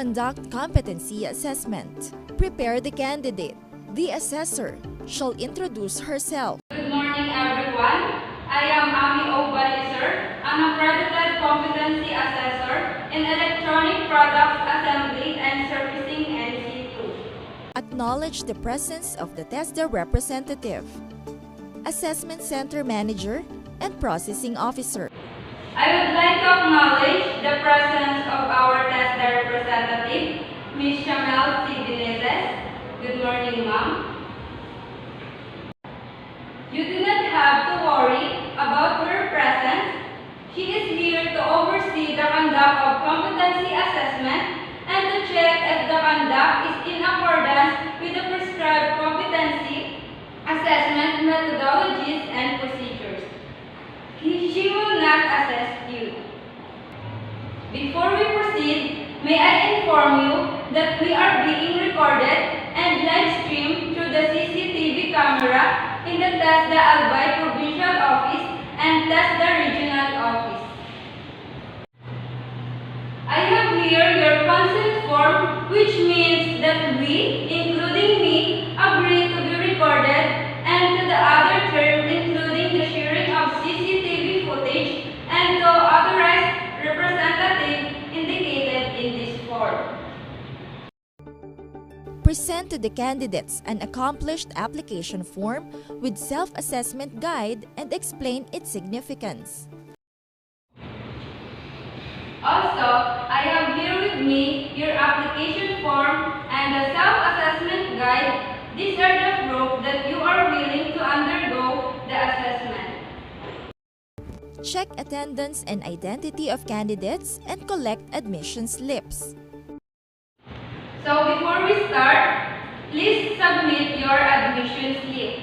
Conduct competency assessment. Prepare the candidate. The assessor shall introduce herself. Good morning, everyone. I am Ami Obalisir, an accredited competency assessor in electronic products assembly and servicing NC2. Acknowledge the presence of the TESDA representative, assessment center manager, and processing officer. I would like to acknowledge the presence of our TESDA representative, Ms. Shamel C. Benitez. Good morning, ma'am. You do not have to worry about her presence. She is here to oversee the conduct of competency assessment and to check if the conduct is in accordance with the prescribed competency assessment methodologies and procedures. She will not assess you. Before we proceed, may I inform you that we are being recorded and live streamed through the CCTV camera in the TESDA Albay Provincial Office and TESDA Regional Office. I have here your consent form, which means that we, including me, agree to be recorded and to the other terms, including the sharing of CCTV footage and to authorized representative indicated in this form. Present to the candidates an accomplished application form with self-assessment guide and explain its significance. Also, I have here with me your application form and the self-assessment guide. These are the proof that you are willing to undergo the assessment. Check attendance and identity of candidates and collect admission slips. So before we start, please submit your admission slip.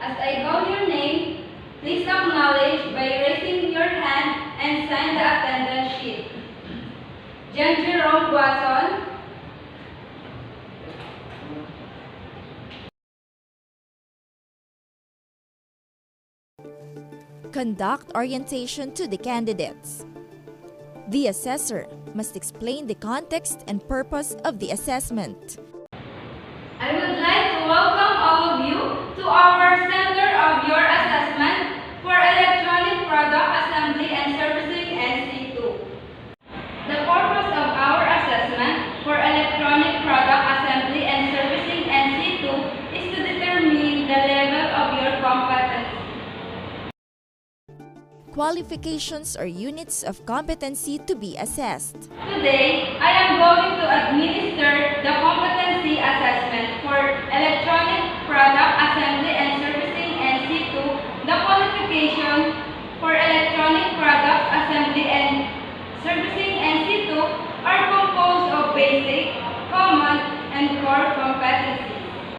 As I call your name, please acknowledge by raising your hand and sign the attendance sheet. Jan Jerome Guason, Conduct orientation to the candidates. The assessor must explain the context and purpose of the assessment. I would like to welcome all of you to our Center of Your Assessment for Electronic Product Assembly and Servicing NC2. The purpose of our assessment for Electronic Product Assembly and Servicing NC2 is to determine the level of your competence. Qualifications or units of competency to be assessed. Today, I am going to administer the competency assessment for Electronic Product Assembly and Servicing NC2. The qualification for Electronic Product Assembly and Servicing NC2 are composed of basic, common, and core competencies.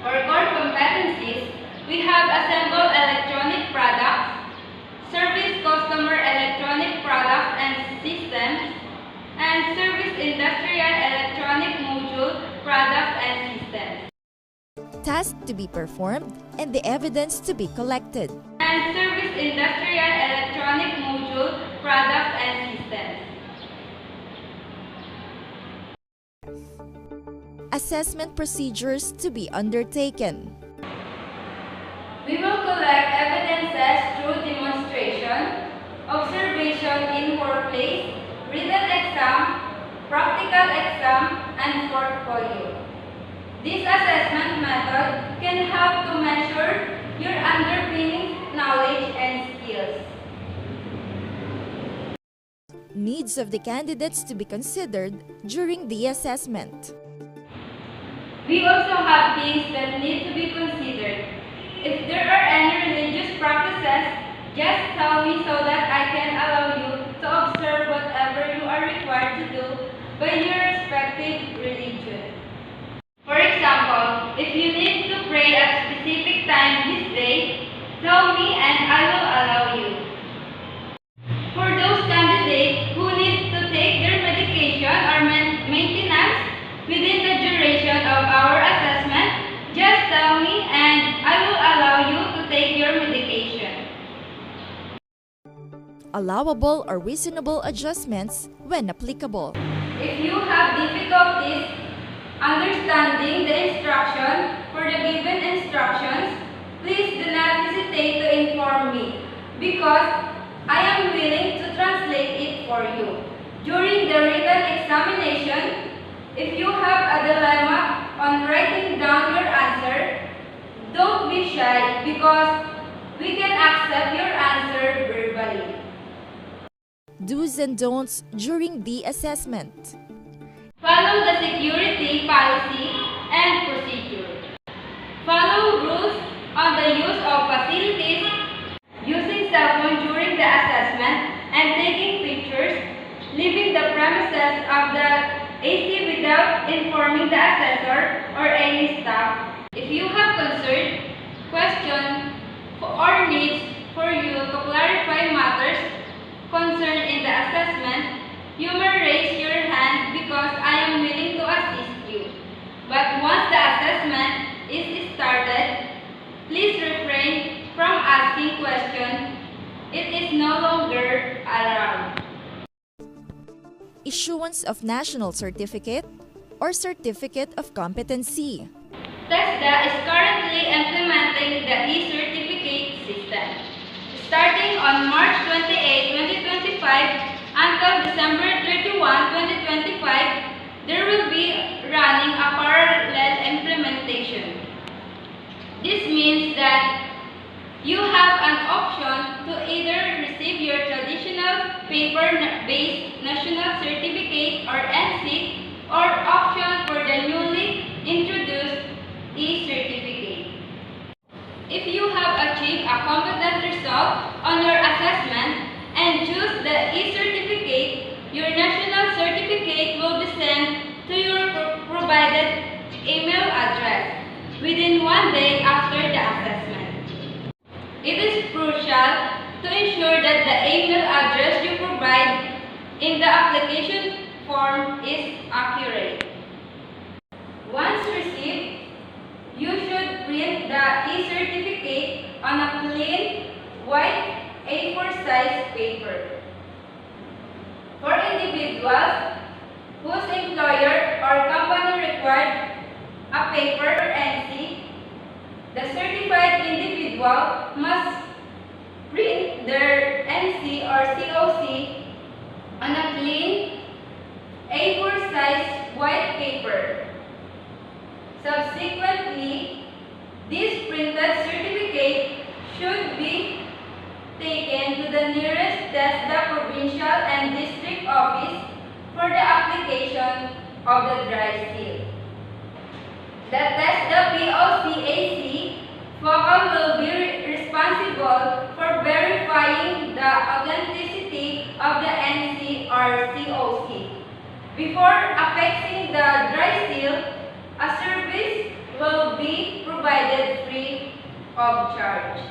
For core competencies, we have assemble electronic products, service customer electronic products and systems, and service industrial electronic module products and systems. Task to be performed and the evidence to be collected. And service industrial electronic module products and systems. Assessment procedures to be undertaken. We will collect evidences through demonstration, observation in workplace, written exam, practical exam, and portfolio. This assessment method can help to measure your underpinning knowledge and skills. Needs of the candidates to be considered during the assessment. We also have things that need to be considered. If there are any religious practices, just tell me so that I can allow you to observe whatever you are required to do by your respective religion. For example, if you need to pray at a specific time this day, tell me and I will allow you. For those candidates who need to take their medication or maintenance within the duration of our assessment, just tell me and I will allow you allowable or reasonable adjustments when applicable. If you have difficulties understanding the instruction for the given instructions, please do not hesitate to inform me because I am willing to translate it for you. During the written examination, if you have a dilemma on writing down your answer, don't be shy because we can accept your answer verbally. Do's and don'ts during the assessment. Follow the security policy and procedure. Follow rules on the use of facilities, using cell phone during the assessment and taking pictures, leaving the premises of the AC without informing the assessor or any staff. If you have concern, question, or needs for you to clarify matters concerned in the assessment, you may raise your hand because I am willing to assist you. But once the assessment is started, please refrain from asking questions. It is no longer allowed. Issuance of National Certificate or Certificate of Competency. TESDA is currently implementing the e-certificate system. Starting on March 28, 2025 until December 31, 2025, there will be running a parallel implementation. This means that you have an option to either receive your traditional paper-based National Certificate or NC or option for the newly introduced e-certificate. If you have achieved a competent result on your assessment and choose the e-certificate, your national certificate will be sent to your provided email address within 1 day after the assessment. It is crucial to ensure that the email address you provide in the application form is accurate. Once received, you should print the e-certificate on a plain white A4 size paper. For individuals whose employer or company required a paper NC, the certified individual must print their NC or COC on a plain A4 size white paper. Subsequently, this printed certificate should be taken to the nearest TESDA provincial and district office for the application of the dry seal. The TESDA POCAC focal will be responsible for verifying the authenticity of the NC or COC. Before affixing the dry seal, a service will be provided free of charge.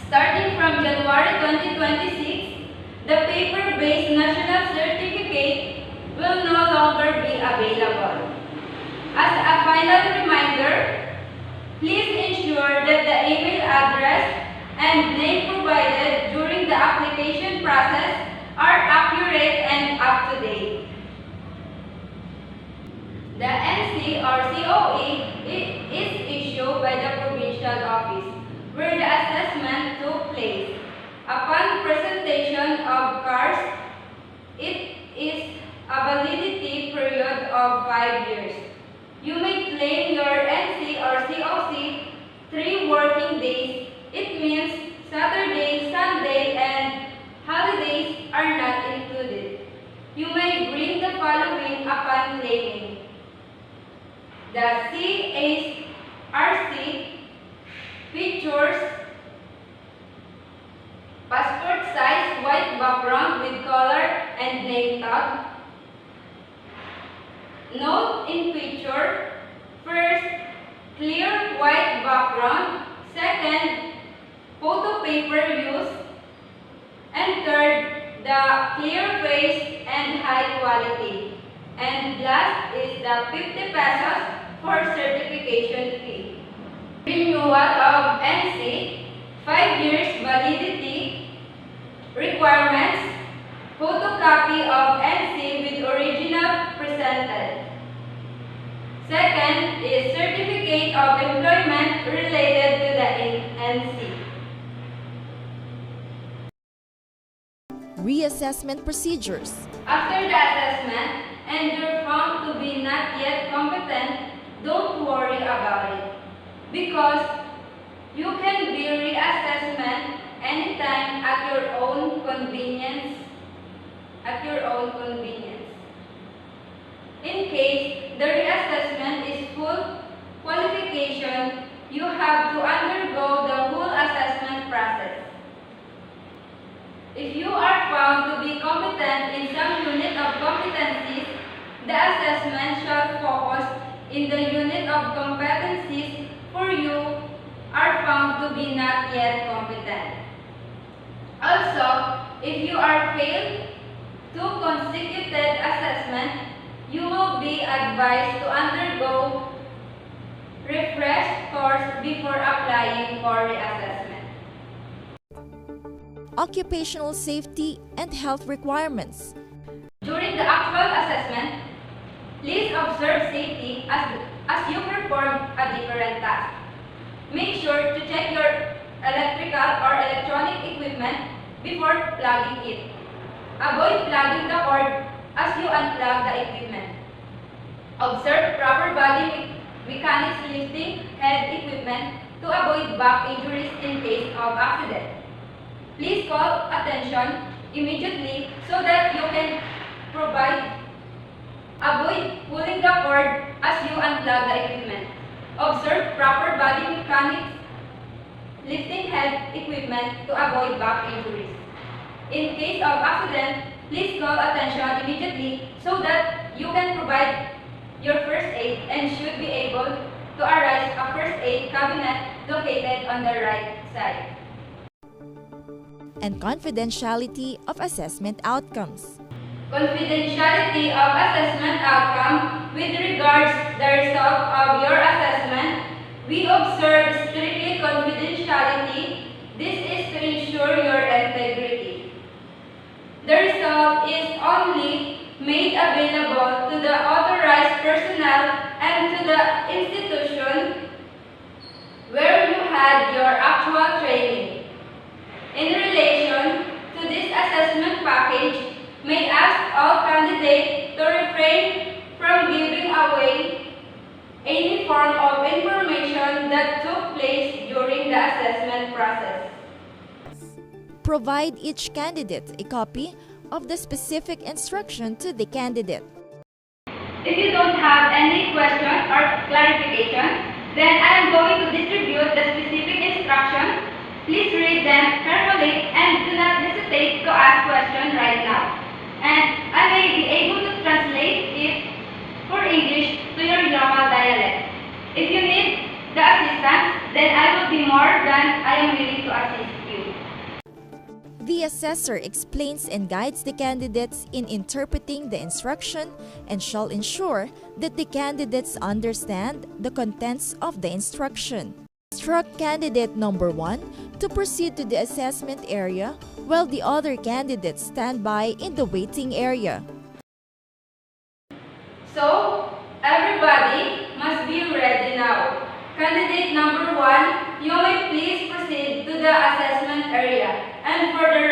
Starting from January 2026, the paper-based national certificate will no longer be available. As a final reminder, please ensure that the email address and name provided during the application process are accurate and up to date. The NC or COE is issued by the provincial office where the assessment took place. Upon presentation of cards, it is a validity period of 5 years. You may claim your NC or COC 3 working days. It means Saturday, Sunday, and holidays are not included. You may bring the following upon claiming: the CARC pictures, passport size white background with color and name tag. Note in picture: first, clear white background; second, photo paper use; and third, the clear face and high quality. And last is the 50 pesos for certification fee. Renewal of NC, 5 years validity. Requirements: photocopy of NC with original presented. Second is certificate of employment related to the NC. Reassessment procedures. After the assessment and you're found to be not yet competent, don't worry about it because you can be reassessment anytime at your own convenience. In case the reassessment is full qualification, you have to undergo the whole assessment process. If you are found to be competent in some unit of competencies, the assessment shall focus in the unit of competencies for you are found to be not yet competent. Also, if you are failed two consecutive assessments, you will be advised to undergo refresh course before applying for reassessment. Occupational safety and health requirements. During the actual assessment, please observe safety as you perform a different task. Make sure to check your electrical or electronic equipment before plugging it. Avoid plugging the cord as you unplug the equipment. Observe proper body mechanics lifting head equipment to avoid back injuries in case of accident. Please call attention immediately so that you can provide. Avoid pulling the cord as you unplug the equipment. Observe proper body mechanics lifting head equipment to avoid back injuries. In case of accident, please call attention immediately so that you can provide your first aid and should be able to arrange a first aid cabinet located on the right side. And confidentiality of assessment outcomes. Confidentiality of assessment outcome with regards the result of your assessment, we observe strictly confidentiality. This is to ensure your integrity. The result is only made available to the authorized personnel and to the institution where you had your actual training. In relation to this assessment package, may ask all candidates to refrain from giving away any form of information that took place during the assessment process. Provide each candidate a copy of the specific instruction to the candidate. If you don't have any question or clarification, then I am going to distribute the specific instruction. Please read them carefully and do not hesitate to ask questions right now. And I may be able to translate it for English to your local dialect. If you need the assistance, then I will be more than I am willing to assist you. The assessor explains and guides the candidates in interpreting the instruction and shall ensure that the candidates understand the contents of the instruction. Instruct candidate number 1 to proceed to the assessment area while the other candidates stand by in the waiting area. So, everybody must be ready now. Candidate number 1, you may please proceed to the assessment area. And for the